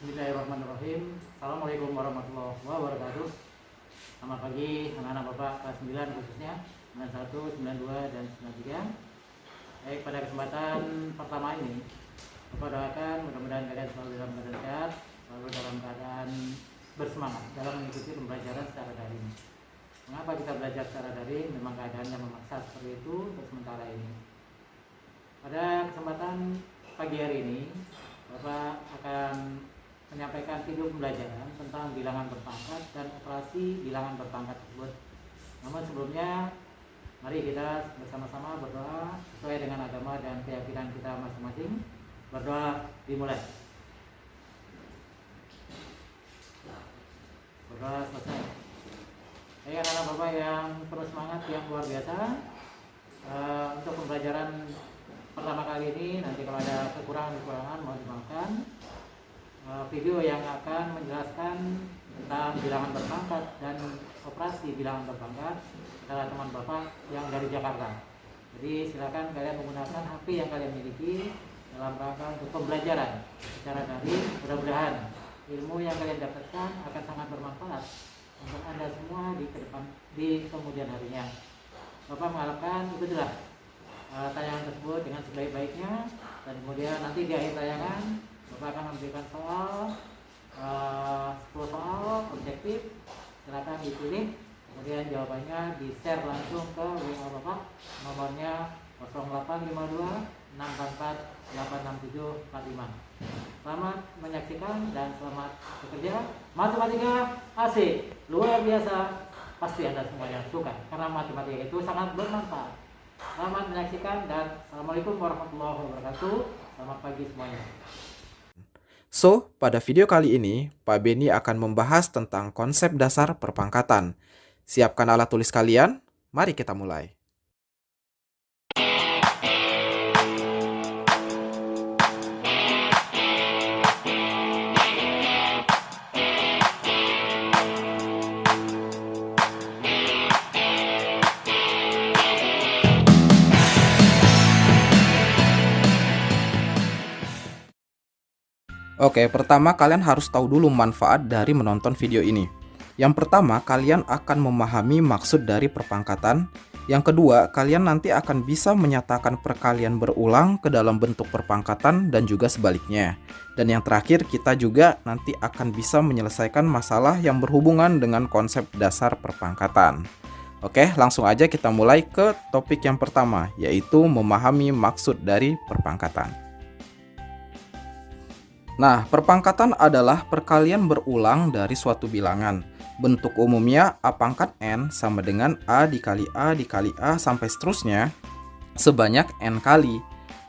Bismillahirrahmanirrahim. Assalamualaikum warahmatullahi wabarakatuh. Selamat pagi anak-anak Bapak kelas 9 khususnya 91, 92 dan 93. Baik, pada kesempatan pertama ini Bapak doakan mudah-mudahan kalian selalu dalam keadaan sehat, selalu dalam keadaan bersemangat dalam mengikuti pembelajaran secara daring. Mengapa kita belajar secara daring? Memang keadaannya memaksa seperti itu untuk sementara ini. Pada kesempatan pagi hari ini Bapak akan menyampaikan video pembelajaran tentang bilangan berpangkat dan operasi bilangan berpangkat tersebut. Namun sebelumnya, mari kita bersama-sama berdoa sesuai dengan agama dan keyakinan kita masing-masing. Berdoa dimulai. Berdoa selesai. Baik anak-anak Bapak yang terus semangat, yang luar biasa, untuk pembelajaran pertama kali ini, nanti kalau ada kekurangan mohon dimaafkan. Video yang akan menjelaskan tentang bilangan berpangkat dan operasi bilangan berpangkat adalah teman Bapak yang dari Jakarta. Jadi silakan kalian menggunakan HP yang kalian miliki dalam rangka untuk pembelajaran secara daring. Mudah-mudahan ilmu yang kalian dapatkan akan sangat bermanfaat untuk Anda semua di kemudian harinya. Bapak mengharapkan ikutilah tayangan tersebut dengan sebaik-baiknya, dan kemudian nanti di akhir tayangan Bapak akan memberikan soal, 10 soal objektif. Silakan dipilih, kemudian jawabannya di share langsung ke WA Bapak, nomornya 0852 644 86745. Selamat menyaksikan dan selamat bekerja. Matematika asik, luar biasa. Pasti Anda semuanya suka karena matematika itu sangat bermanfaat. Selamat menyaksikan dan assalamualaikum warahmatullahi wabarakatuh. Selamat pagi semuanya. So, pada video kali ini, Pak Beni akan membahas tentang konsep dasar perpangkatan. Siapkan alat tulis kalian, mari kita mulai. Oke, pertama kalian harus tahu dulu manfaat dari menonton video ini. Yang pertama, kalian akan memahami maksud dari perpangkatan. Yang kedua, kalian nanti akan bisa menyatakan perkalian berulang ke dalam bentuk perpangkatan dan juga sebaliknya. Dan yang terakhir, kita juga nanti akan bisa menyelesaikan masalah yang berhubungan dengan konsep dasar perpangkatan. Oke, langsung aja kita mulai ke topik yang pertama, yaitu memahami maksud dari perpangkatan. Nah, perpangkatan adalah perkalian berulang dari suatu bilangan. Bentuk umumnya A pangkat N sama dengan A dikali A dikali A sampai seterusnya sebanyak N kali.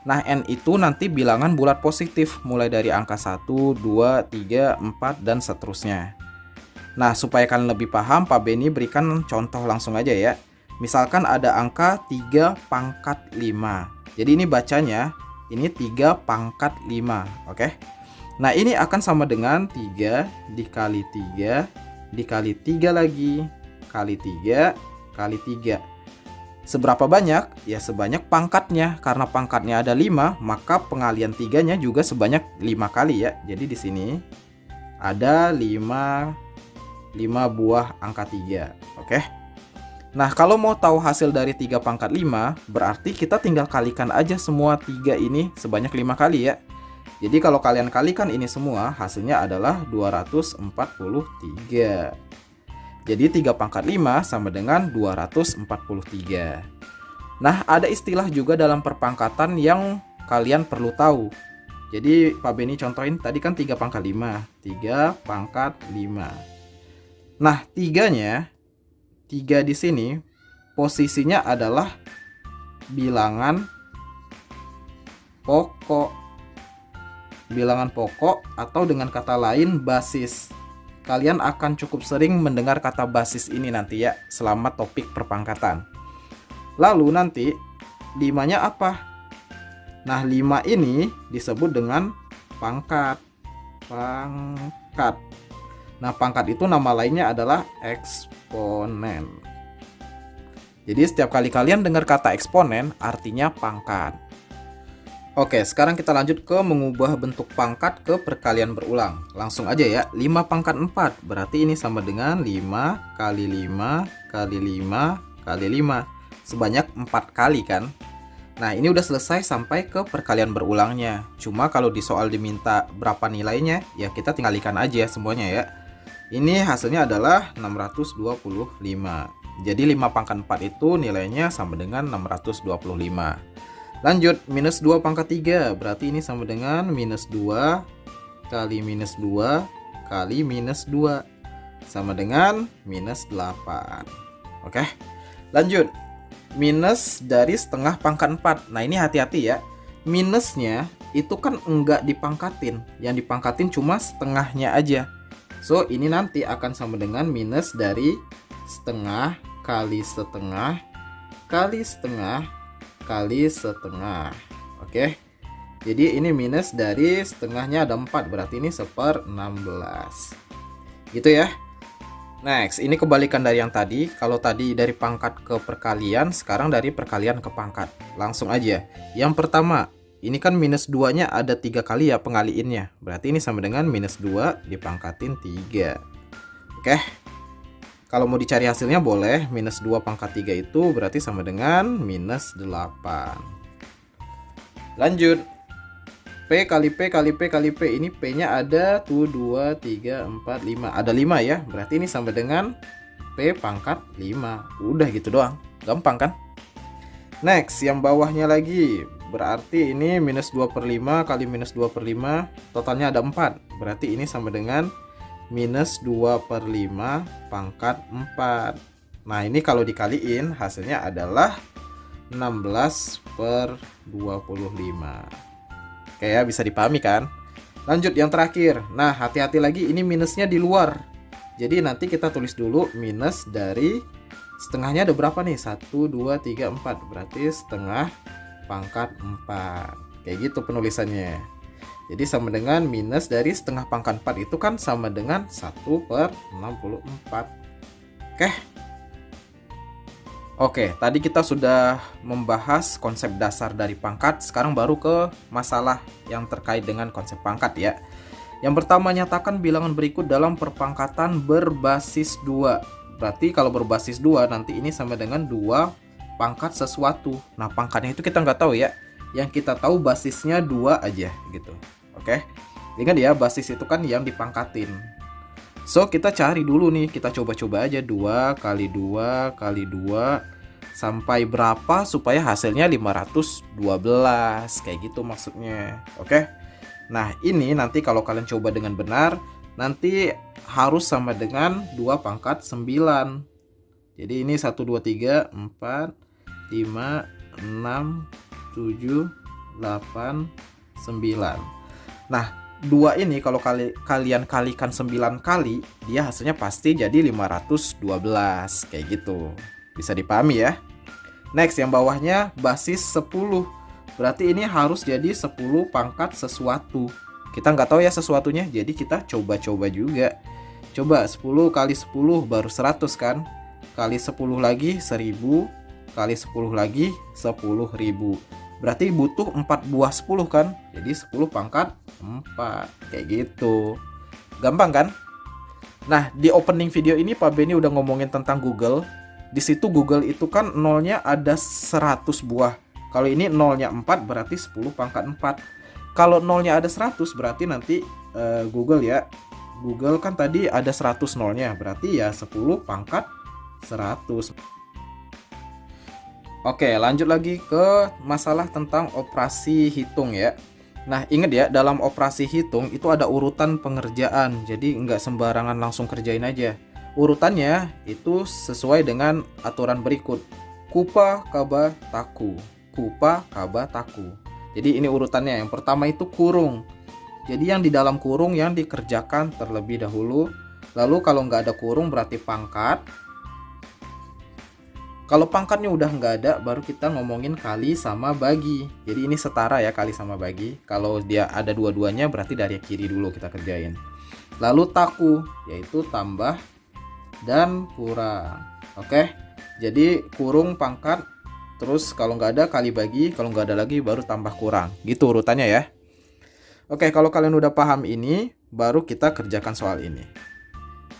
Nah, N itu nanti bilangan bulat positif mulai dari angka 1, 2, 3, 4, dan seterusnya. Nah, supaya kalian lebih paham, Pak Beni berikan contoh langsung aja ya. Misalkan ada angka 3 pangkat 5. Jadi ini bacanya, ini 3 pangkat 5, oke? Nah, ini akan sama dengan 3 dikali 3 dikali 3 lagi kali 3 kali 3. Seberapa banyak? Ya sebanyak pangkatnya. Karena pangkatnya ada 5, maka pengalian 3-nya juga sebanyak 5 kali ya. Jadi di sini ada 5 buah angka 3. Oke. Nah, kalau mau tahu hasil dari 3 pangkat 5, berarti kita tinggal kalikan aja semua 3 ini sebanyak 5 kali ya. Jadi kalau kalian kalikan ini semua, hasilnya adalah 243. Jadi 3 pangkat 5 sama dengan 243. Nah, ada istilah juga dalam perpangkatan yang kalian perlu tahu. Jadi Pak Beni contohin, tadi kan 3 pangkat 5. 3 pangkat 5. Nah, 3-nya, 3 di sini, posisinya adalah bilangan pokok. Bilangan pokok atau dengan kata lain basis. Kalian akan cukup sering mendengar kata basis ini nanti ya selama topik perpangkatan. Lalu nanti 5-nya apa? Nah, 5 ini disebut dengan pangkat. Pangkat. Nah, pangkat itu nama lainnya adalah eksponen. Jadi setiap kali kalian dengar kata eksponen artinya pangkat. Oke, sekarang kita lanjut ke mengubah bentuk pangkat ke perkalian berulang. Langsung aja ya, 5 pangkat 4. Berarti ini sama dengan 5 kali 5 kali 5 kali 5. Sebanyak 4 kali kan? Nah, ini udah selesai sampai ke perkalian berulangnya. Cuma kalau di soal diminta berapa nilainya, ya kita tinggal ikan aja semuanya ya. Ini hasilnya adalah 625. Jadi 5 pangkat 4 itu nilainya sama dengan 625. Lanjut, minus 2 pangkat 3. Berarti ini sama dengan minus 2 kali minus 2 kali minus 2. Sama dengan minus 8. Oke, lanjut. Minus dari setengah pangkat 4. Nah, ini hati-hati ya. Minusnya itu kan enggak dipangkatin. Yang dipangkatin cuma setengahnya aja. So, ini nanti akan sama dengan minus dari setengah kali setengah kali setengah kali setengah. Oke. Jadi ini minus dari setengahnya ada 4, berarti ini 1/16. Gitu ya. Next, ini kebalikan dari yang tadi. Kalau tadi dari pangkat ke perkalian, sekarang dari perkalian ke pangkat. Langsung aja. Yang pertama, ini kan minus 2-nya ada 3 kali ya pengaliinnya. Berarti ini sama dengan minus 2 dipangkatin 3. Oke. Kalau mau dicari hasilnya boleh, minus 2 pangkat 3 itu berarti sama dengan minus 8. Lanjut. P kali P kali P kali P. Ini P-nya ada tuh 2, 3, 4, 5. Ada 5 ya. Berarti ini sama dengan P pangkat 5. Udah gitu doang. Gampang kan? Next, yang bawahnya lagi. Berarti ini minus 2/5 kali minus 2/5. Totalnya ada 4. Berarti ini sama dengan minus 2/5 pangkat 4. Nah, ini kalau dikaliin hasilnya adalah 16/25. Oke ya, bisa dipahami kan? Lanjut yang terakhir. Nah, hati-hati lagi, ini minusnya di luar. Jadi nanti kita tulis dulu minus dari setengahnya ada berapa nih? 1, 2, 3, 4. Berarti setengah pangkat 4. Kayak gitu penulisannya. Jadi sama dengan minus dari setengah pangkat 4 itu kan sama dengan 1/64. Oke. Oke, tadi kita sudah membahas konsep dasar dari pangkat. Sekarang baru ke masalah yang terkait dengan konsep pangkat ya. Yang pertama, nyatakan bilangan berikut dalam perpangkatan berbasis 2. Berarti kalau berbasis 2 nanti ini sama dengan 2 pangkat sesuatu. Nah, pangkatnya itu kita nggak tahu ya. Yang kita tahu basisnya 2 aja gitu. Oke, ingat ya, basis itu kan yang dipangkatin. So, kita cari dulu nih, kita coba-coba aja 2 kali 2 kali 2 sampai berapa supaya hasilnya 512. Kayak gitu maksudnya. Oke. Nah, ini nanti kalau kalian coba dengan benar, nanti harus sama dengan 2 pangkat 9. Jadi ini 1, 2, 3, 4, 5, 6, 7, 8, 9. Nah, 2 ini kalau kalian kalikan 9 kali, dia hasilnya pasti jadi 512. Kayak gitu. Bisa dipahami ya. Next, yang bawahnya basis 10. Berarti ini harus jadi 10 pangkat sesuatu. Kita nggak tahu ya sesuatunya, jadi kita coba-coba juga. Coba 10 kali 10 baru 100 kan? Kali 10 lagi 1000, kali 10 lagi 10.000. Berarti butuh 4 buah 10 kan? Jadi 10 pangkat 4. Kayak gitu. Gampang kan? Nah, di opening video ini Pak Benny udah ngomongin tentang Google. Di situ Google itu kan nolnya ada 100 buah. Kalau ini nolnya 4 berarti 10 pangkat 4. Kalau nolnya ada 100 berarti nanti Google ya. Google kan tadi ada 100 nolnya. Berarti ya 10 pangkat 100. Oke, lanjut lagi ke masalah tentang operasi hitung ya. Nah, ingat ya, dalam operasi hitung itu ada urutan pengerjaan. Jadi nggak sembarangan langsung kerjain aja. Urutannya itu sesuai dengan aturan berikut. Kupa, kaba, taku. Kupa, kaba, taku. Jadi ini urutannya. Yang pertama itu kurung. Jadi yang di dalam kurung yang dikerjakan terlebih dahulu. Lalu kalau nggak ada kurung berarti pangkat. Kalau pangkatnya udah nggak ada, baru kita ngomongin kali sama bagi. Jadi ini setara ya, kali sama bagi. Kalau dia ada dua-duanya, berarti dari kiri dulu kita kerjain. Lalu taku, yaitu tambah dan kurang. Oke, jadi kurung pangkat terus kalau nggak ada kali bagi, kalau nggak ada lagi baru tambah kurang. Gitu urutannya ya. Oke, kalau kalian udah paham ini, baru kita kerjakan soal ini.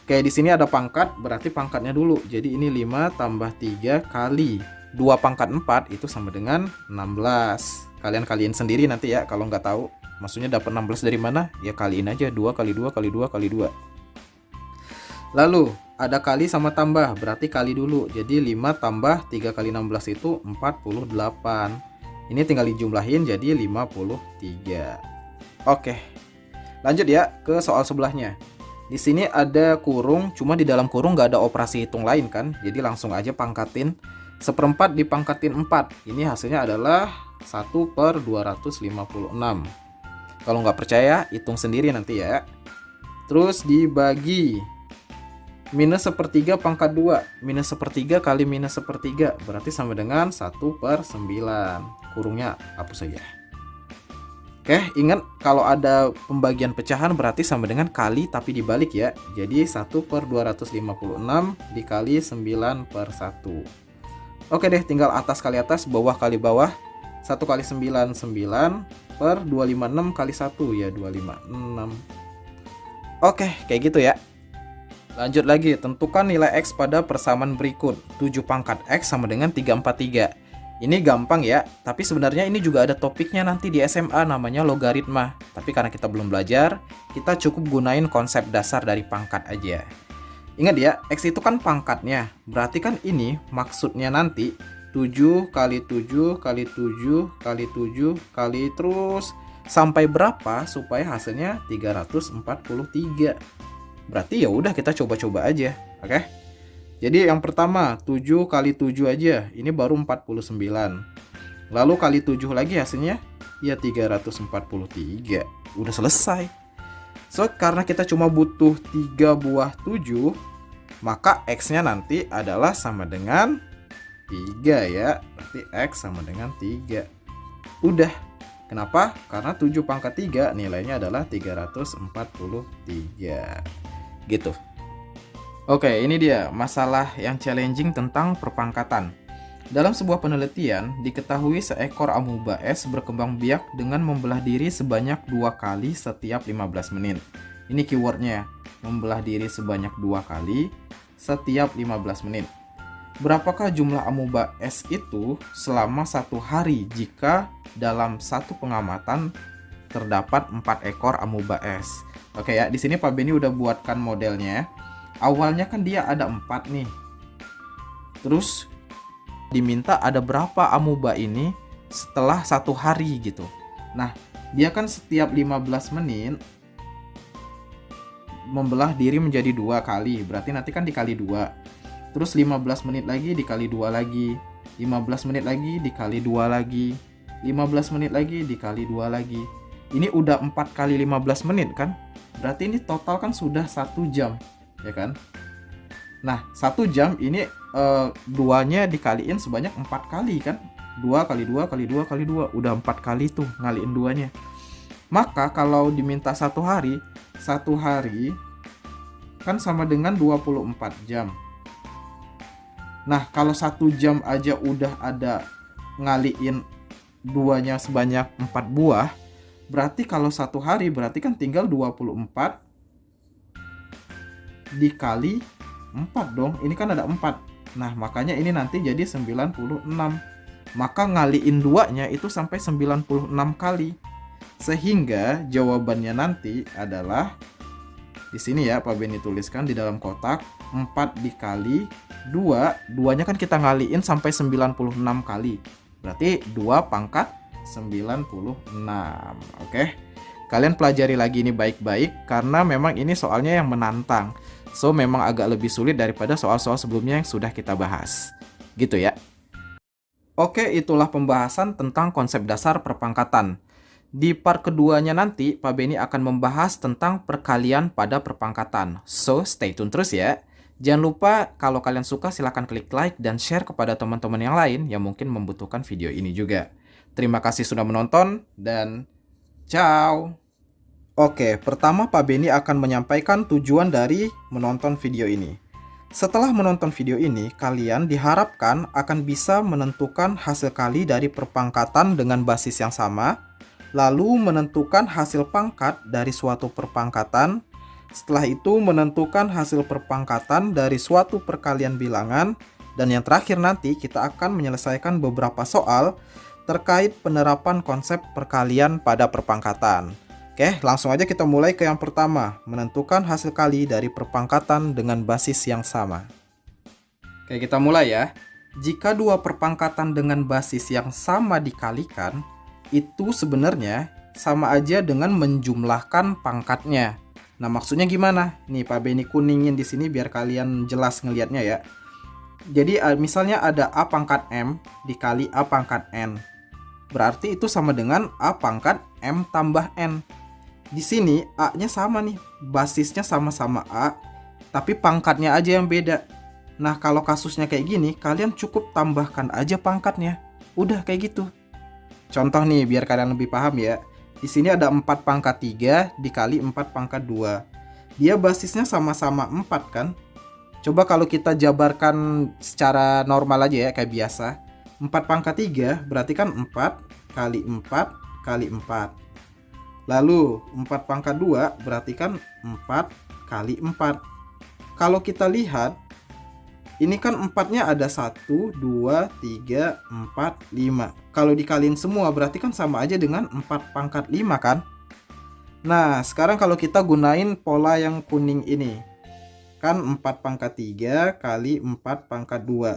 Oke, di sini ada pangkat, berarti pangkatnya dulu. Jadi ini 5 tambah 3 kali 2 pangkat 4 itu sama dengan 16. Kalian kaliin sendiri nanti ya kalau nggak tahu. Maksudnya dapat 16 dari mana? Ya kaliin aja 2 kali 2 kali 2 kali 2. Lalu ada kali sama tambah, berarti kali dulu. Jadi 5 tambah 3 kali 16 itu 48. Ini tinggal dijumlahin jadi 53. Oke. Lanjut ya ke soal sebelahnya. Di sini ada kurung, cuma di dalam kurung nggak ada operasi hitung lain kan. Jadi langsung aja pangkatin. 1/4 dipangkatin 4. Ini hasilnya adalah 1/256. Kalau nggak percaya, hitung sendiri nanti ya. Terus dibagi. Minus 1/3 pangkat 2. Minus 1/3 kali minus 1/3. Berarti sama dengan 1/9. Kurungnya hapus saja. Oke, ingat kalau ada pembagian pecahan berarti sama dengan kali tapi dibalik ya. Jadi 1/256 dikali 9/1. Oke deh, tinggal atas kali atas, bawah kali bawah. 1 kali 9, 9 per 256 kali 1 ya 256. Oke, kayak gitu ya. Lanjut lagi, tentukan nilai X pada persamaan berikut. 7 pangkat X sama dengan 343. Ini gampang ya, tapi sebenarnya ini juga ada topiknya nanti di SMA namanya logaritma. Tapi karena kita belum belajar, kita cukup gunain konsep dasar dari pangkat aja. Ingat ya, X itu kan pangkatnya. Berarti kan ini maksudnya nanti 7 kali 7 kali 7 kali 7 kali terus sampai berapa supaya hasilnya 343. Berarti ya udah kita coba-coba aja, oke? Jadi yang pertama 7 kali 7 aja, ini baru 49. Lalu kali 7 lagi hasilnya ya 343. Udah selesai. So karena kita cuma butuh 3 buah 7, maka X-nya nanti adalah sama dengan 3 ya. Berarti X sama dengan 3. Udah. Kenapa? Karena 7 pangkat 3 nilainya adalah 343. Gitu. Oke, ini dia masalah yang challenging tentang perpangkatan. Dalam sebuah penelitian, diketahui seekor amuba es berkembang biak dengan membelah diri sebanyak 2 kali setiap 15 menit. Ini keywordnya, membelah diri sebanyak 2 kali setiap 15 menit. Berapakah jumlah amuba es itu selama 1 hari jika dalam satu pengamatan terdapat 4 ekor amuba es? Oke ya, di sini Pak Beni udah buatkan modelnya. Awalnya kan dia ada 4 nih. Terus diminta ada berapa amuba ini setelah 1 hari gitu. Nah, dia kan setiap 15 menit membelah diri menjadi 2 kali. Berarti nanti kan dikali 2. Terus 15 menit lagi dikali 2 lagi. 15 menit lagi dikali 2 lagi. 15 menit lagi dikali 2 lagi. Ini udah 4 kali 15 menit kan? Berarti ini total kan sudah 1 jam. Ya kan? Nah, 1 jam ini duanya dikaliin sebanyak 4 kali kan? 2 kali 2 kali 2 kali 2. Udah 4 kali tuh ngaliin duanya. Maka kalau diminta 1 hari, 1 hari kan sama dengan 24 jam. Nah, kalau 1 jam aja udah ada ngaliin duanya sebanyak 4 buah, berarti kalau 1 hari berarti kan tinggal 24 dikali 4 dong. Ini kan ada 4. Nah, makanya ini nanti jadi 96. Maka ngaliin duanya itu sampai 96 kali. Sehingga jawabannya nanti adalah di sini ya, Pak Beni tuliskan di dalam kotak 4 dikali 2. Duanya kan kita ngaliin sampai 96 kali. Berarti 2 pangkat 96. Oke. Kalian pelajari lagi ini baik-baik karena memang ini soalnya yang menantang. So memang agak lebih sulit daripada soal-soal sebelumnya yang sudah kita bahas. Gitu ya. Oke, itulah pembahasan tentang konsep dasar perpangkatan. Di part keduanya nanti, Pak Beni akan membahas tentang perkalian pada perpangkatan. So, stay tune terus ya. Jangan lupa kalau kalian suka silahkan klik like dan share kepada teman-teman yang lain yang mungkin membutuhkan video ini juga. Terima kasih sudah menonton dan ciao. Oke, pertama Pak Beni akan menyampaikan tujuan dari menonton video ini. Setelah menonton video ini, kalian diharapkan akan bisa menentukan hasil kali dari perpangkatan dengan basis yang sama, lalu menentukan hasil pangkat dari suatu perpangkatan. Setelah itu menentukan hasil perpangkatan dari suatu perkalian bilangan, dan yang terakhir nanti kita akan menyelesaikan beberapa soal terkait penerapan konsep perkalian pada perpangkatan. Oke, langsung aja kita mulai ke yang pertama, menentukan hasil kali dari perpangkatan dengan basis yang sama. Oke, kita mulai ya. Jika dua perpangkatan dengan basis yang sama dikalikan, itu sebenarnya sama aja dengan menjumlahkan pangkatnya. Nah, maksudnya gimana? Nih, Pak Beni kuningin di sini biar kalian jelas ngelihatnya ya. Jadi, misalnya ada A pangkat M dikali A pangkat N. Berarti itu sama dengan A pangkat M tambah N. Di sini A-nya sama nih, basisnya sama-sama A, tapi pangkatnya aja yang beda. Nah, kalau kasusnya kayak gini, kalian cukup tambahkan aja pangkatnya. Udah kayak gitu. Contoh nih, biar kalian lebih paham ya. Di sini ada 4 pangkat 3 dikali 4 pangkat 2. Dia basisnya sama-sama 4 kan? Coba kalau kita jabarkan secara normal aja ya, kayak biasa. 4 pangkat 3 berarti kan 4 kali 4 kali 4. Lalu 4 pangkat 2 berarti kan 4 kali 4. Kalau kita lihat, ini kan 4-nya ada 1, 2, 3, 4, 5. Kalau dikaliin semua berarti kan sama aja dengan 4 pangkat 5 kan? Nah, sekarang kalau kita gunain pola yang kuning ini. Kan 4 pangkat 3 kali 4 pangkat 2.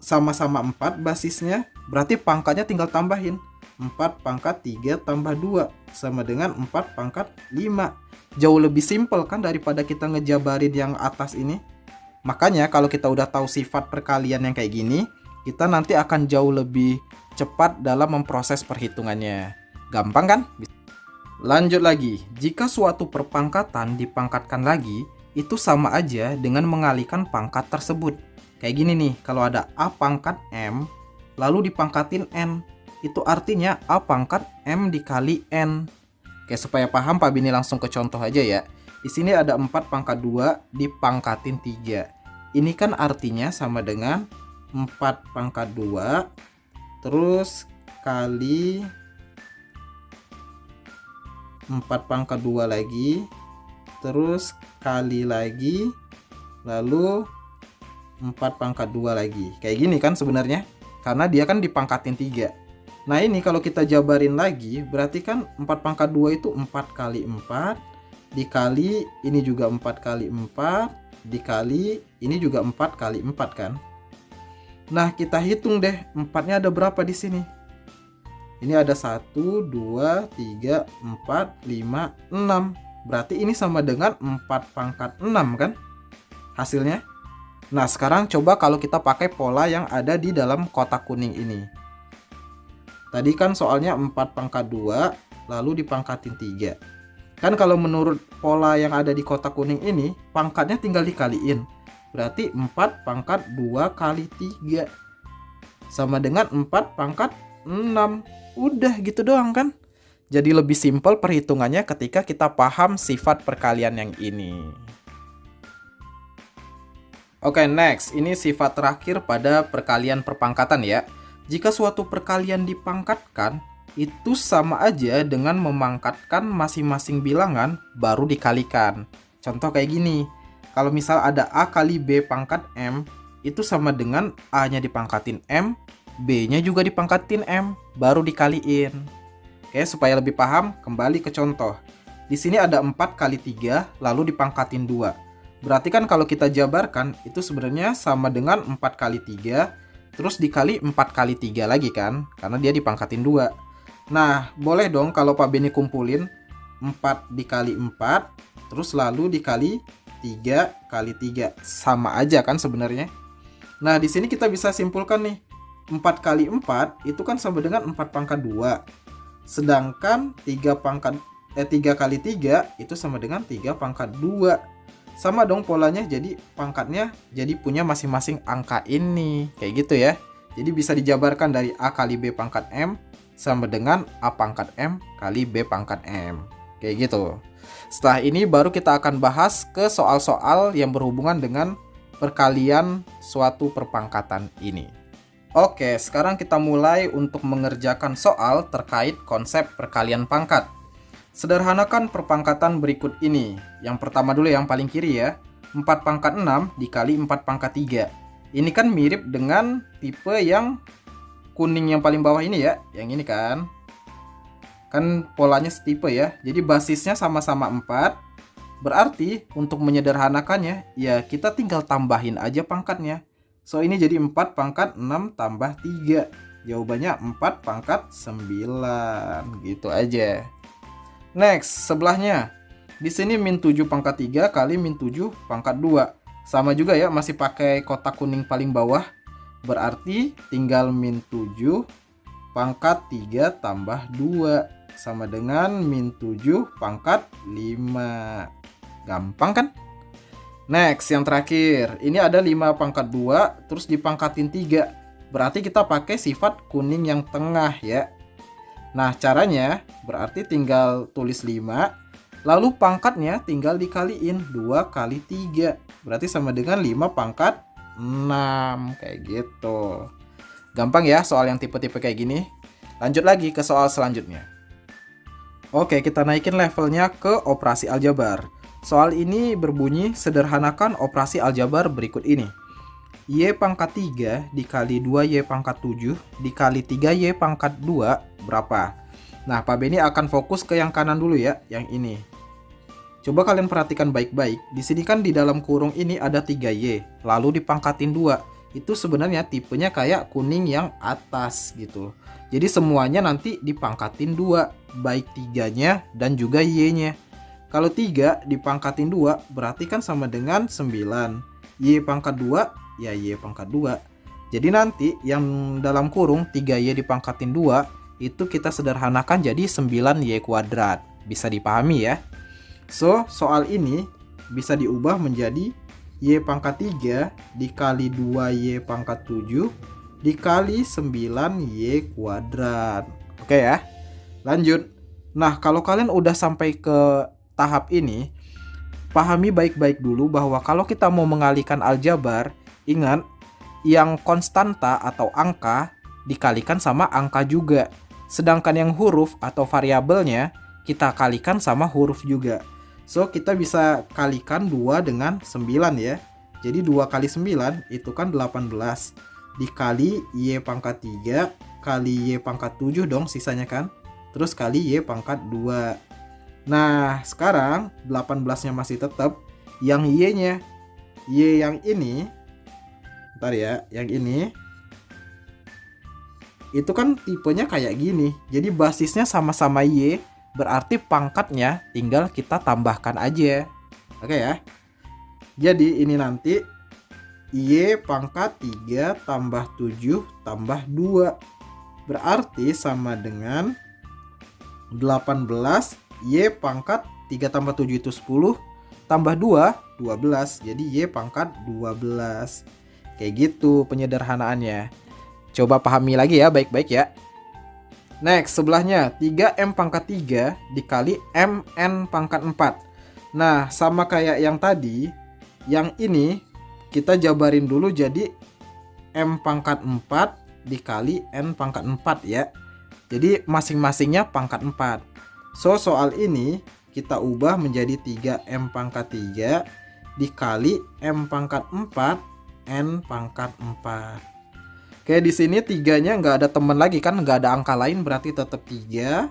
Sama-sama 4 basisnya, berarti pangkatnya tinggal tambahin. 4 pangkat 3 tambah 2 sama dengan 4 pangkat 5. Jauh lebih simpel kan daripada kita ngejabarin yang atas ini. Makanya kalau kita udah tahu sifat perkalian yang kayak gini, kita nanti akan jauh lebih cepat dalam memproses perhitungannya. Gampang kan? Lanjut lagi, jika suatu perpangkatan dipangkatkan lagi, itu sama aja dengan mengalihkan pangkat tersebut. Kayak gini nih, kalau ada A pangkat M, lalu dipangkatin N. Itu artinya A pangkat M dikali N. Oke, supaya paham Pak Bini langsung ke contoh aja ya. Di sini ada 4 pangkat 2 dipangkatin 3. Ini kan artinya sama dengan 4 pangkat 2 terus kali 4 pangkat 2 lagi, terus kali lagi, lalu 4 pangkat 2 lagi. Kayak gini kan sebenarnya, karena dia kan dipangkatin 3. Nah, ini kalau kita jabarin lagi, berarti kan 4 pangkat 2 itu 4 kali 4, dikali ini juga 4 kali 4, dikali ini juga 4 kali 4 kan. Nah, kita hitung deh, 4-nya ada berapa di sini? Ini ada 1, 2, 3, 4, 5, 6. Berarti ini sama dengan 4 pangkat 6 kan hasilnya. Nah, sekarang coba kalau kita pakai pola yang ada di dalam kotak kuning ini. Tadi kan soalnya 4 pangkat 2 lalu dipangkatin 3. Kan kalau menurut pola yang ada di kotak kuning ini, pangkatnya tinggal dikaliin. Berarti 4 pangkat 2 kali 3 sama dengan 4 pangkat 6. Udah gitu doang kan? Jadi lebih simpel perhitungannya ketika kita paham sifat perkalian yang ini. Oke, next. Ini sifat terakhir pada perkalian perpangkatan ya. Jika suatu perkalian dipangkatkan, itu sama aja dengan memangkatkan masing-masing bilangan baru dikalikan. Contoh kayak gini, kalau misal ada A kali B pangkat M, itu sama dengan A-nya dipangkatin M, B-nya juga dipangkatin M, baru dikaliin. Oke, supaya lebih paham, kembali ke contoh. Di sini ada 4 kali 3, lalu dipangkatin 2. Berarti kan kalau kita jabarkan, itu sebenarnya sama dengan 4 kali 3, terus dikali 4 kali 3 lagi kan, karena dia dipangkatin 2. Nah, boleh dong kalau Pak Beni kumpulin 4 dikali 4, terus lalu dikali 3 kali 3. Sama aja kan sebenarnya. Nah, di sini kita bisa simpulkan nih. 4 kali 4 itu kan sama dengan 4 pangkat 2. Sedangkan 3 kali 3 itu sama dengan 3 pangkat 2. Sama dong polanya, jadi pangkatnya jadi punya masing-masing angka ini. Kayak gitu ya. Jadi bisa dijabarkan dari A kali B pangkat M sama dengan A pangkat M kali B pangkat M. Kayak gitu. Setelah ini baru kita akan bahas ke soal-soal yang berhubungan dengan perkalian suatu perpangkatan ini. Oke, sekarang kita mulai untuk mengerjakan soal terkait konsep perkalian pangkat. Sederhanakan perpangkatan berikut ini. Yang pertama dulu yang paling kiri ya. 4 pangkat 6 dikali 4 pangkat 3. Ini kan mirip dengan tipe yang kuning yang paling bawah ini ya. Yang ini kan. Kan polanya setipe ya. Jadi basisnya sama-sama 4. Berarti untuk menyederhanakannya, ya kita tinggal tambahin aja pangkatnya. So ini jadi 4 pangkat 6 tambah 3. Jawabannya 4 pangkat 9. Gitu aja. Next, sebelahnya. Di sini min 7 pangkat 3 kali min 7 pangkat 2. Sama juga ya, masih pakai kotak kuning paling bawah. Berarti tinggal min 7 pangkat 3 tambah 2. Sama dengan min 7 pangkat 5. Gampang kan? Next, yang terakhir. Ini ada 5 pangkat 2, terus dipangkatin 3. Berarti kita pakai sifat kuning yang tengah ya. Nah, caranya berarti tinggal tulis 5. Lalu pangkatnya tinggal dikaliin 2 kali 3. Berarti sama dengan 5 pangkat 6. Kayak gitu. Gampang ya soal yang tipe-tipe kayak gini. Lanjut lagi ke soal selanjutnya. Oke, kita naikin levelnya ke operasi aljabar. Soal ini berbunyi sederhanakan operasi aljabar berikut ini. Y pangkat 3 dikali 2Y pangkat 7 dikali 3Y pangkat 2 berapa? Nah, Pak Beni akan fokus ke yang kanan dulu ya, yang ini. Coba kalian perhatikan baik-baik. Di sini kan di dalam kurung ini ada 3Y, lalu dipangkatin 2. Itu sebenarnya tipenya kayak kuning yang atas gitu. Jadi semuanya nanti dipangkatin 2, baik 3-nya dan juga Y-nya. Kalau 3 dipangkatin 2 berarti kan sama dengan 9. Y pangkat 2 ya Y pangkat 2. Jadi nanti yang dalam kurung 3Y dipangkatin 2 itu kita sederhanakan jadi 9Y kuadrat. Bisa dipahami ya. So, soal ini bisa diubah menjadi Y pangkat 3 dikali 2Y pangkat 7 dikali 9Y kuadrat. Oke ya. Lanjut. Nah, kalau kalian udah sampai ke tahap ini, pahami baik-baik dulu bahwa kalau kita mau mengalihkan aljabar, ingat yang konstanta atau angka dikalikan sama angka juga. Sedangkan yang huruf atau variabelnya kita kalikan sama huruf juga. So, kita bisa kalikan 2 dengan 9 ya. Jadi 2 kali 9 itu kan 18. Dikali Y pangkat 3 kali Y pangkat 7 dong sisanya kan. Terus kali Y pangkat 2. Nah, sekarang 18-nya masih tetap. Yang Y-nya, Y yang ini, bentar ya, yang ini itu kan tipenya kayak gini. Jadi basisnya sama-sama Y, berarti pangkatnya tinggal kita tambahkan aja. Oke ya. Jadi ini nanti Y pangkat 3 tambah 7 tambah 2. Berarti sama dengan 18 Y pangkat 3 tambah 7 itu 10 tambah 2 12. Jadi Y pangkat 12. Kayak gitu penyederhanaannya. Coba pahami lagi ya baik-baik ya. Next, sebelahnya 3M pangkat 3 dikali MN pangkat 4. Nah, sama kayak yang tadi, yang ini kita jabarin dulu jadi M pangkat 4 dikali N pangkat 4 ya. Jadi masing-masingnya pangkat 4. So, soal ini kita ubah menjadi 3M pangkat 3 dikali M pangkat 4 N pangkat 4. Oke, di sini 3-nya nggak ada teman lagi kan, nggak ada angka lain, berarti tetap 3.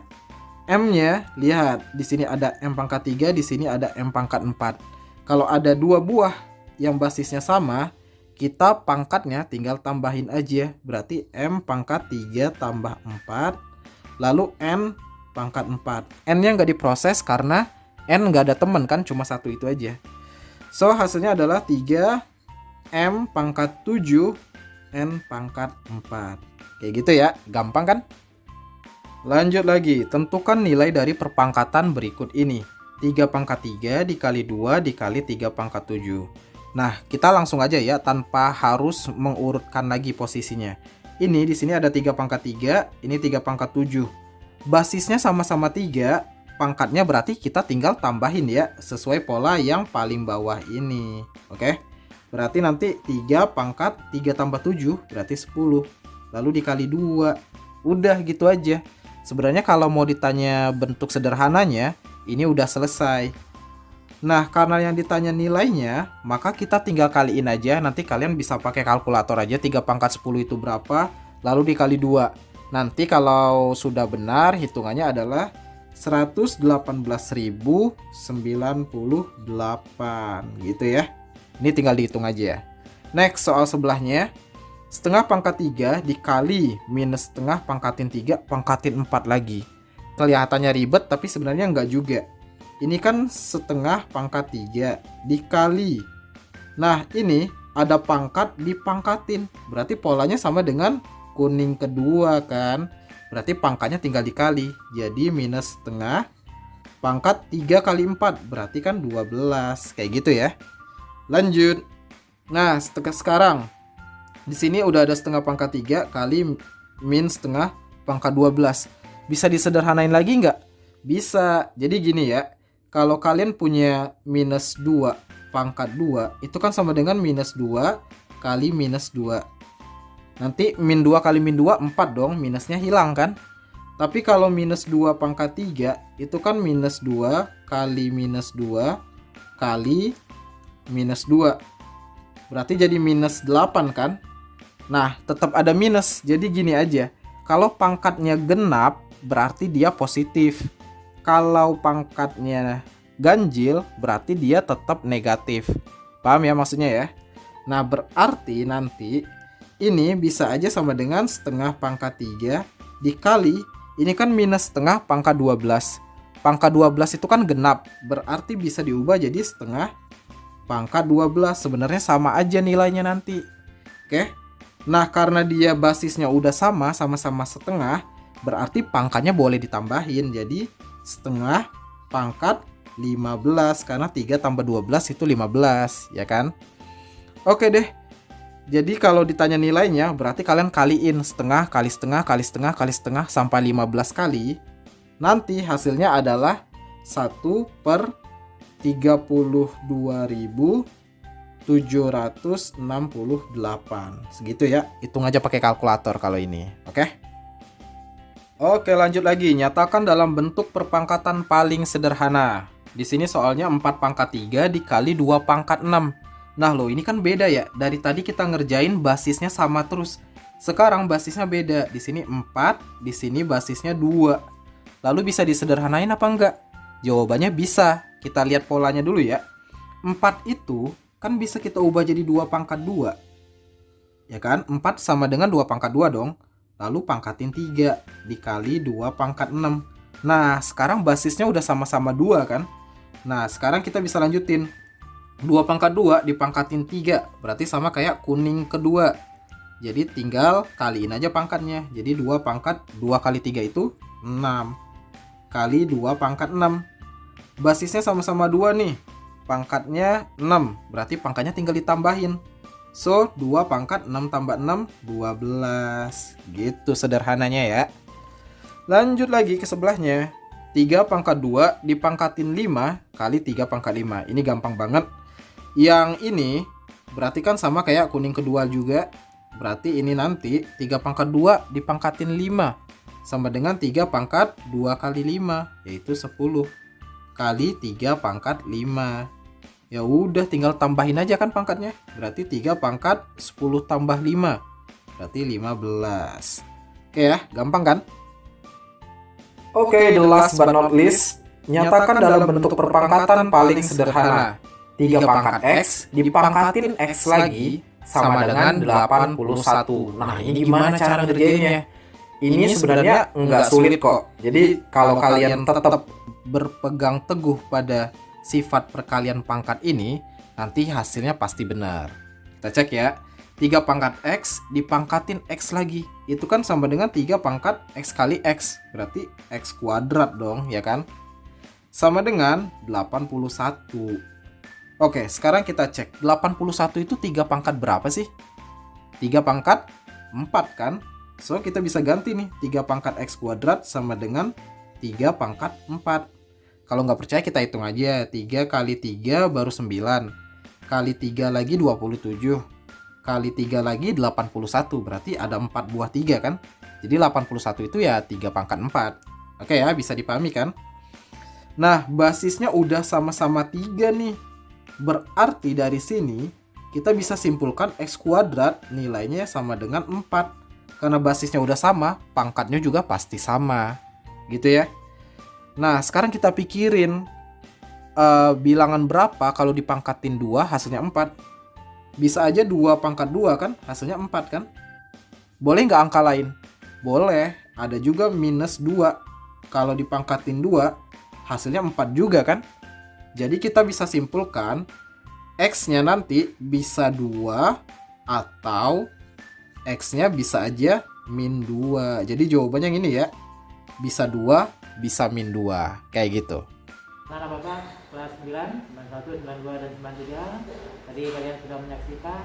M-nya, lihat, di sini ada M pangkat 3, di sini ada M pangkat 4. Kalau ada 2 buah yang basisnya sama, kita pangkatnya tinggal tambahin aja. Berarti M pangkat 3 tambah 4, lalu N pangkat 4. N-nya nggak diproses karena N nggak ada teman kan, cuma satu itu aja. So, hasilnya adalah 3M pangkat 7 N pangkat 4. Kayak gitu ya, gampang kan? Lanjut lagi, tentukan nilai dari perpangkatan berikut ini. 3 pangkat 3 dikali 2 dikali 3 pangkat 7. Nah, kita langsung aja ya, tanpa harus mengurutkan lagi posisinya. Ini di sini ada 3 pangkat 3, ini 3 pangkat 7. Basisnya sama-sama 3, pangkatnya berarti kita tinggal tambahin ya, sesuai pola yang paling bawah ini. Oke? berarti nanti 3 pangkat 3 tambah 7 berarti 10. Lalu dikali 2. Udah gitu aja. Sebenarnya kalau mau ditanya bentuk sederhananya, ini udah selesai. Nah, karena yang ditanya nilainya, maka kita tinggal kaliin aja. Nanti kalian bisa pakai kalkulator aja 3 pangkat 10 itu berapa, lalu dikali 2. Nanti kalau sudah benar, hitungannya adalah 118.098 gitu ya. Ini tinggal dihitung aja. Next, soal sebelahnya. Setengah pangkat 3 dikali minus setengah pangkatin 3 pangkatin 4 lagi. Kelihatannya ribet tapi sebenarnya enggak juga. Ini kan setengah pangkat 3 dikali. Nah, ini ada pangkat dipangkatin. Berarti polanya sama dengan kuning kedua kan. Berarti pangkatnya tinggal dikali. Jadi minus setengah pangkat 3 kali 4. Berarti kan 12. Kayak gitu ya. Lanjut. Nah, sekarang di sini udah ada setengah pangkat 3 kali min setengah pangkat 12. Bisa disederhanain lagi nggak? Bisa. Jadi gini ya. Kalau kalian punya minus 2 pangkat 2, itu kan sama dengan minus 2 kali minus 2. Nanti min 2 kali min 2, 4 dong. Minusnya hilang kan? Tapi kalau minus 2 pangkat 3, itu kan minus 2 kali minus 2 kali minus 2. Berarti jadi minus 8 kan? Nah, tetap ada minus. Jadi gini aja. Kalau pangkatnya genap, berarti dia positif. Kalau pangkatnya ganjil, berarti dia tetap negatif. Paham ya maksudnya ya? Nah, berarti nanti ini bisa aja sama dengan setengah pangkat 3 dikali, ini kan minus setengah pangkat 12. Pangkat 12 itu kan genap, berarti bisa diubah jadi setengah pangkat 12. Sebenarnya sama aja nilainya nanti. Oke? Nah, karena dia basisnya udah sama-sama setengah, berarti pangkatnya boleh ditambahin. Jadi setengah pangkat 15, karena 3 tambah 12 itu 15, ya kan? Oke deh. Jadi kalau ditanya nilainya, berarti kalian kaliin setengah kali setengah kali setengah kali setengah sampai 15 kali. Nanti hasilnya adalah 1/32.768. Segitu ya. Hitung aja pakai kalkulator kalau ini. Oke? Oke, lanjut lagi. Nyatakan dalam bentuk perpangkatan paling sederhana. Di sini soalnya 4 pangkat 3 dikali 2 pangkat 6. Nah loh, ini kan beda ya. Dari tadi kita ngerjain basisnya sama terus. Sekarang basisnya beda. Di sini 4, di sini basisnya 2. Lalu bisa disederhanain apa enggak? Jawabannya bisa. Kita lihat polanya dulu ya. 4 itu kan bisa kita ubah jadi 2 pangkat 2. Ya kan? 4 sama dengan 2 pangkat 2 dong. Lalu pangkatin 3 dikali 2 pangkat 6. Nah, sekarang basisnya udah sama-sama 2 kan? Nah, sekarang kita bisa lanjutin. 2 pangkat 2 dipangkatin 3. Berarti sama kayak kuning kedua. Jadi tinggal kaliin aja pangkatnya. Jadi 2 pangkat 2 kali 3 itu 6. Kali 2 pangkat 6. Basisnya sama-sama 2 nih. Pangkatnya 6. Berarti pangkatnya tinggal ditambahin. So, 2 pangkat 6 tambah 6, 12. Gitu sederhananya ya. Lanjut lagi ke sebelahnya. 3 pangkat 2 dipangkatin 5 kali 3 pangkat 5. Ini gampang banget. Yang ini berarti kan sama kayak kuning kedua juga. Berarti ini nanti 3 pangkat 2 dipangkatin 5. Sama dengan 3 pangkat 2 kali 5. Yaitu 10. Kali 3 pangkat 5. Ya udah tinggal tambahin aja kan pangkatnya. Berarti 3 pangkat 10 tambah 5. Berarti 15. Oke ya, gampang kan? Oke, the last but not least, nyatakan dalam bentuk perpangkatan paling sederhana. 3 pangkat X dipangkatin X lagi sama dengan 81. Nah, ini gimana cara ngerjainnya? Ini sebenarnya nggak sulit kok. Jadi kalau kalian tetap berpegang teguh pada sifat perkalian pangkat ini, nanti hasilnya pasti benar. Kita cek ya. 3 pangkat X dipangkatin X lagi. Itu kan sama dengan 3 pangkat X kali X. Berarti X kuadrat dong, ya kan? Sama dengan 81. Oke, sekarang kita cek. 81 itu 3 pangkat berapa sih? 3 pangkat 4 kan? So, kita bisa ganti nih. 3 pangkat X kuadrat sama dengan 3 pangkat 4. Kalau nggak percaya kita hitung aja. 3 kali 3 baru 9. kali 3 lagi 27, kali 3 lagi 81, berarti ada 4 buah 3 kan? Jadi 81 itu ya 3 pangkat 4. Oke ya, bisa dipahami kan? Nah, basisnya udah sama-sama 3 nih. Berarti dari sini kita bisa simpulkan X kuadrat nilainya sama dengan 4. Karena basisnya udah sama, pangkatnya juga pasti sama. Gitu ya. Nah, sekarang kita pikirin bilangan berapa kalau dipangkatin 2 hasilnya 4. Bisa aja 2 pangkat 2 kan, hasilnya 4 kan? Boleh nggak angka lain? Boleh, ada juga minus 2. Kalau dipangkatin 2, hasilnya 4 juga kan? Jadi kita bisa simpulkan X-nya nanti bisa 2 atau X-nya bisa aja min 2. Jadi jawabannya yang ini ya. Bisa 2, bisa min 2. Kayak gitu. Nah, Bapak kelas 9, 91, 92, dan 93. Tadi kalian sudah menyaksikan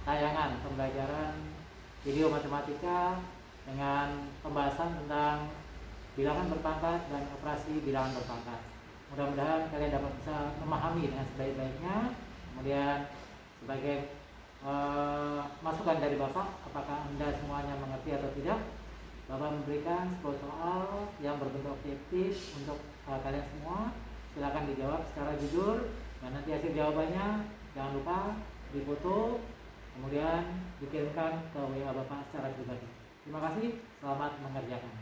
tayangan pembelajaran video matematika dengan pembahasan tentang bilangan berpangkat dan operasi bilangan berpangkat. Mudah-mudahan kalian dapat bisa memahami dengan sebaik-baiknya. Kemudian sebagai masukan dari Bapak, apakah Anda semuanya mengerti atau tidak, Bapak memberikan 10 soal yang berbentuk objektif untuk kalian semua. Silakan dijawab secara jujur, dan nanti hasil jawabannya jangan lupa difoto, kemudian dikirimkan ke WA Bapak secara pribadi. Terima kasih, selamat mengerjakan.